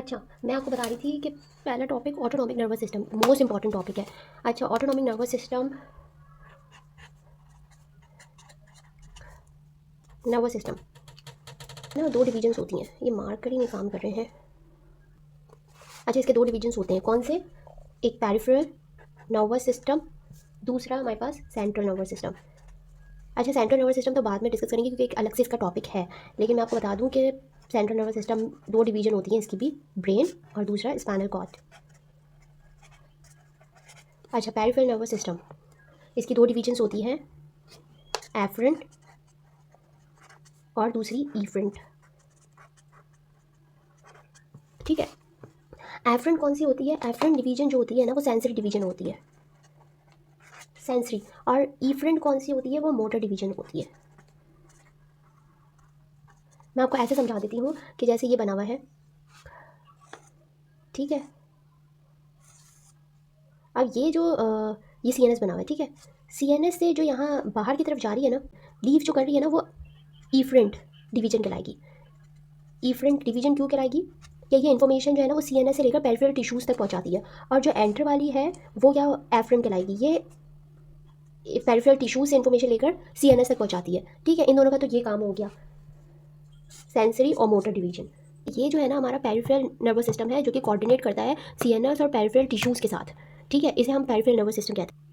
अच्छा, मैं आपको बता रही थी कि पहला topic autonomic nervous system most important topic है। अच्छा, ऑटोनॉमिक नर्वस सिस्टम ना दो डिवीजन्स होती हैं। ये मार्कर ही नहीं काम कर रहे हैं। अच्छा, इसके दो डिवीजन्स होते हैं। कौन से? एक पेरिफेरल नर्वस सिस्टम, दूसरा हमारे पास सेंट्रल नर्वस सिस्टम। अच्छा, सेंट्रल नर्वस सिस्टम तो बाद में डिस्कस करेंगे क्योंकि एक अलग से इसका टॉपिक है, लेकिन मैं आपको बता दूं कि सेंट्रल नर्वस सिस्टम दो डिवीजन होती हैं इसकी भी, ब्रेन और दूसरा स्पाइनल कॉर्ड। अच्छा, पेरिफेरल नर्वस सिस्टम, इसकी दो डिवीजन्स होती हैं, एफरेंट और दूसरी ईफरेंट। ठीक है, एफरेंट कौन सी होती है? एफरेंट डिवीजन जो होती है ना वो सेंसरी डिवीजन होती है, सेंसरी। और ईफरेंट कौन सी होती है? वो मोटर डिवीजन होती है। मैं आपको ऐसे समझा देती हूँ कि जैसे ये बना हुआ है, ठीक है। अब ये जो ये सी एन एस बना हुआ है, ठीक है। सी एन एस से जो यहाँ बाहर की तरफ जा रही है ना, लीव जो कर रही है ना, वो ईफरेंट डिवीजन कहलाएगी। ईफरेंट डिवीजन क्यों कराएगी? कि ये इन्फॉर्मेशन जो है ना वो सी एन एस से लेकर पेरिफेरल टिश्यूज़ तक पहुँचाती है। और जो एंटर वाली है वो क्या एफरेंट कहलाएगी। ये पेरिफेरल टिश्यूज से इन्फॉर्मेशन लेकर सी एन एस तक पहुँचाती है, ठीक है। इन दोनों का तो ये काम हो गया, सेंसरी और मोटर डिवीजन। ये जो है ना हमारा पेरिफेरल नर्वस सिस्टम है जो कि कोऑर्डिनेट करता है सी एन एस और पेरिफेरल टिश्यूज़ के साथ, ठीक है। इसे हम पेरिफेरल नर्वस सिस्टम कहते हैं।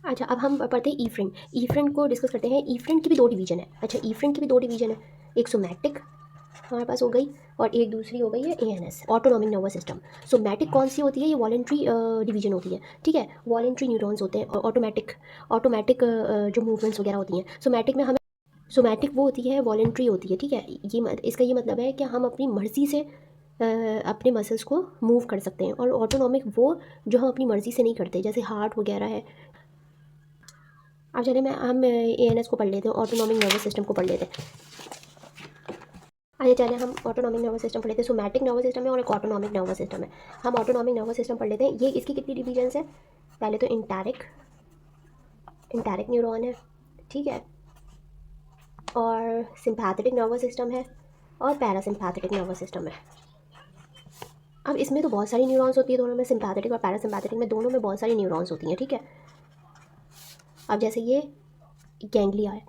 अच्छा, अब हम पढ़ते हैं ईफ्रेंट। ईफ्रेंट को डिस्कस करते हैं। ईफ्रेंट की भी दो डिवीजन है। अच्छा, ईफ्रेंट की भी दो डिवीजन है, एक सोमैटिक हमारे पास हो गई और एक दूसरी हो गई है A N S, autonomic nervous system. Somatic कौन सी होती है? ये वॉलेंट्री डिवीजन होती है, ठीक है। वॉलेंट्री न्यूरॉन्स होते हैं, ऑटोमेटिक ऑटोमेटिक जो मूवमेंट्स वगैरह होती हैं। सोमैटिक में हमें सोमैटिक वो होती है, वॉलेंट्री होती है, ठीक है। इसका ये मतलब है कि हम अपनी मर्ज़ी से अपने मसल्स को मूव कर सकते हैं। और ऑटोनॉमिक वो जो हम अपनी मर्ज़ी से नहीं करते, जैसे हार्ट वगैरह है। अब चलिए हम ए एन एस को पढ़ लेते हैं, ऑटोनॉमिक नर्वस सिस्टम को पढ़ लेते हैं। आइए चले हम ऑटोनॉमिक नर्वस सिस्टम पढ़ लेते हैं। सोमैटिक नर्वस सिस्टम है और एक ऑटोनॉमिक नर्वस सिस्टम है। हम ऑटोनॉमिक नर्वस सिस्टम पढ़ लेते हैं। ये इसकी कितनी डिवीजन्स है? पहले तो इंटैरिक न्यूरॉन है, ठीक है। और सिम्पैथेटिक नर्वस सिस्टम है और पैरासिम्पैथेटिक नर्वस सिस्टम है। अब इसमें तो बहुत सारी न्यूरॉन्स होती है दोनों में, सिम्पैथेटिक और पैरासिम्पैथेटिक में, दोनों में बहुत सारी न्यूरॉन्स होती हैं, ठीक है। अब जैसे ये गैंग्लिया है,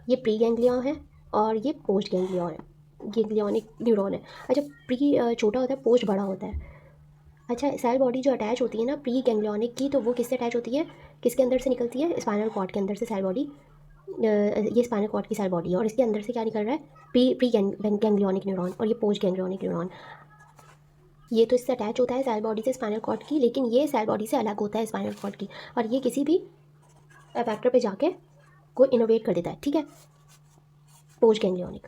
ये प्री गैंग्लिया है और ये पोस्ट गैंग्लिया है, गैंग्लियोनिक न्यूरॉन है। अच्छा, प्री छोटा होता है, पोस्ट बड़ा होता है। अच्छा, सेल बॉडी जो अटैच होती है ना प्री गैंग्लियोनिक की, तो वो किससे अटैच होती है? किसके अंदर से निकलती है? स्पाइनल कॉर्ड के अंदर से सेल बॉडी। ये स्पाइनल कॉर्ड की सेल बॉडी है और इसके अंदर से क्या निकल रहा है? प्री गैंग्लियोनिक न्यूरॉन और ये पोस्ट गैंग्लियोनिक न्यूरॉन। ये तो इससे अटैच होता है सेल बॉडी से स्पाइनल कॉर्ड की, लेकिन ये सेल बॉडी से अलग होता है स्पाइनल कॉर्ड की, और ये किसी भी फैक्टर पे जाके को इनोवेट कर देता है, ठीक है, पोस्ट गैंग्लियोनिक।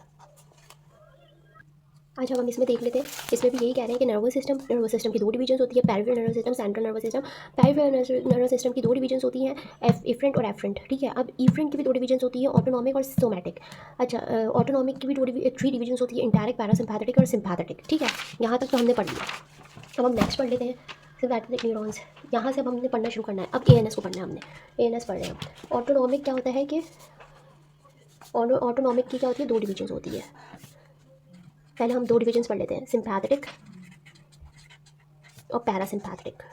अच्छा, अब हम इसमें देख लेते हैं। इसमें भी यही कह रहे हैं कि नर्वस सिस्टम की दो डिवीजन्स होती है, peripheral nervous system, central nervous system. Peripheral nervous system की दो डिवीजन्स होती हैं, इफरेंट और एफरेंट, ठीक है। अब इफरेंट की भी दो डिवीजन्स होती है, ऑटोनॉमिक और सोमैटिक। अच्छा, ऑटोनॉमिक की भी थ्री डिवीजन्स होती है, इंटैरिक, पैरासिम्पैथेटिक और सिम्पैथेटिक, ठीक है। यहाँ तक तो हमने पढ़ लिया। अब हम नेक्स्ट पढ़ लेते हैं सिम्पैथेटिक न्यूरॉन्स। यहाँ से अब हमने पढ़ना शुरू करना है। अब ए एन एस को पढ़ना है हमने, ए एन एस पढ़ रहे हैं। ऑटोनॉमिक क्या होता है कि ऑटोनॉमिक की क्या होती है? दो डिवीजन्स होती है। पहले हम दो डिवीजन्स पढ़ लेते हैं, सिम्पैथेटिक और पैरासिम्पैथेटिक,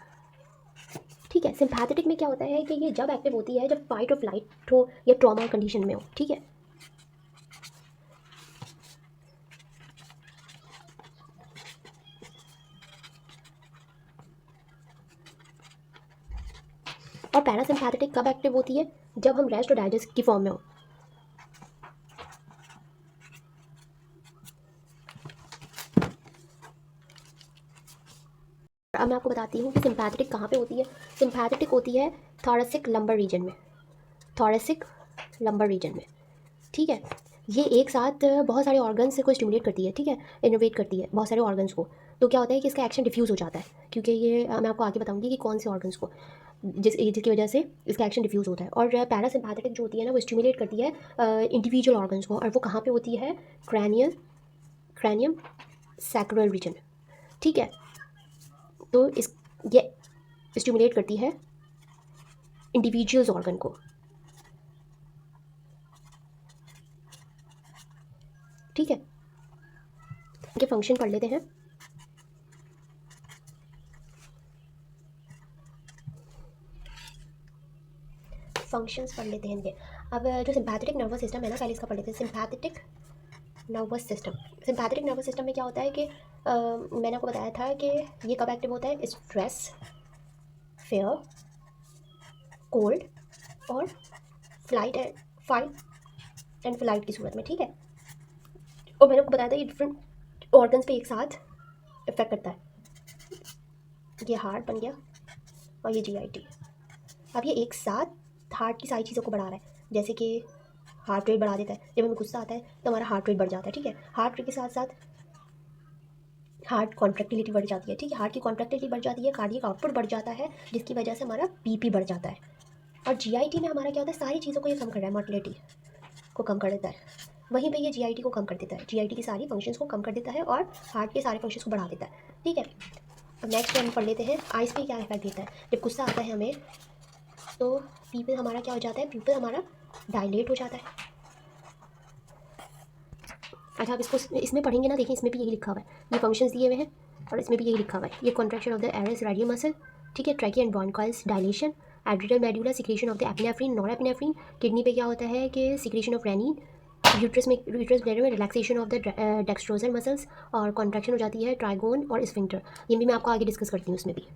ठीक है। सिम्पैथेटिक में क्या होता है कि ये जब एक्टिव होती है जब फाइट और फ्लाइट हो या ट्रॉमा कंडीशन में हो, ठीक है। और पैरासिम्पैथेटिक कब एक्टिव होती है? जब हम रेस्ट और डाइजेस्ट की फॉर्म में हो। अब मैं आपको बताती हूँ कि सिम्पैथेटिक कहाँ पे होती है। सिम्पैथेटिक होती है थॉरेसिक लंबर रीजन में, थॉरेसिक लंबर रीजन में, ठीक है। ये एक साथ बहुत सारे ऑर्गन्स को स्टिमुलेट करती है, ठीक है, इनोवेट करती है बहुत सारे ऑर्गन्स को। तो क्या होता है कि इसका एक्शन डिफ्यूज़ हो जाता है, क्योंकि ये मैं आपको आगे बताऊंगी कि कौन से ऑर्गन्स को जिसकी वजह से इसका एक्शन डिफ्यूज़ होता है। और पैरासिम्पैथेटिक जो होती है ना वो स्टिमुलेट करती है इंडिविजुअल ऑर्गन्स को, और वो कहाँ पे होती है? क्रैनियम सैक्रल रीजन, ठीक है। तो इस ये स्टिमुलेट करती है इंडिविजुअल्स ऑर्गन को, ठीक है। इनके फंक्शन पढ़ लेते हैं। फंक्शंस पढ़ लेते हैं इनके। अब जो सिंपैथेटिक नर्वस सिस्टम है ना, पहले इसका पढ़ लेते हैं। Sympathetic nervous system, sympathetic nervous system में क्या होता है कि मैंने आपको बताया था कि ये कब एक्टिव होता है, स्ट्रेस, फेयर, कोल्ड और flight and fight and flight की सूरत में, ठीक है। और मैंने आपको बताया था ये डिफरेंट ऑर्गन्स पे एक साथ इफेक्ट करता है। ये हार्ट बन गया और ये जीआईटी। अब ये एक साथ हार्ट की सारी चीज़ों को बढ़ा रहा है, जैसे कि हार्ट रेट बढ़ा देता है। जब हमें गुस्सा आता है तो हमारा हार्ट रेट बढ़ जाता है, ठीक है। हार्ट रेट के साथ साथ हार्ट कॉन्ट्रैक्टिलिटी बढ़ जाती है, ठीक है। हार्ट की कॉन्ट्रैक्टिलिटी बढ़ जाती है, कार्डियक आउटपुट बढ़ जाता है, जिसकी वजह से हमारा बीपी बढ़ जाता है। और जीआईटी में हमारा क्या होता है, सारी चीज़ों को ये कम कर रहा है, मोटिलिटी को कम कर देता है। वहीं पे ये जीआईटी को कम कर देता है, जीआईटी की सारी फंक्शंस को कम कर देता है और हार्ट के सारे फंक्शंस को बढ़ा देता है, ठीक है। अब नेक्स्ट हम पढ़ लेते हैं आइस पे क्या इफेक्ट देता है। जब गुस्सा आता है हमें तो पीपल हमारा क्या हो जाता है, पीपल हमारा डायलेट हो जाता है। अच्छा, अब इसको इसमें पढ़ेंगे ना, देखिए इसमें भी यही लिखा हुआ है, ये फंक्शंस दिए हुए हैं और इसमें भी यही लिखा हुआ है। ये contraction of the iris radial muscle, ठीक है। Trachea and bronchioles dilation, adrenal medulla, secretion of the epinephrine, norepinephrine. Kidney पे क्या होता है कि secretion of renin. Uterus bladder में relaxation of the detrusor muscles और कॉन्ट्रैक्शन हो जाती है ट्राइगोन और स्फिंक्टर। ये भी मैं आपको आगे डिस्कस करती हूँ उसमें भी।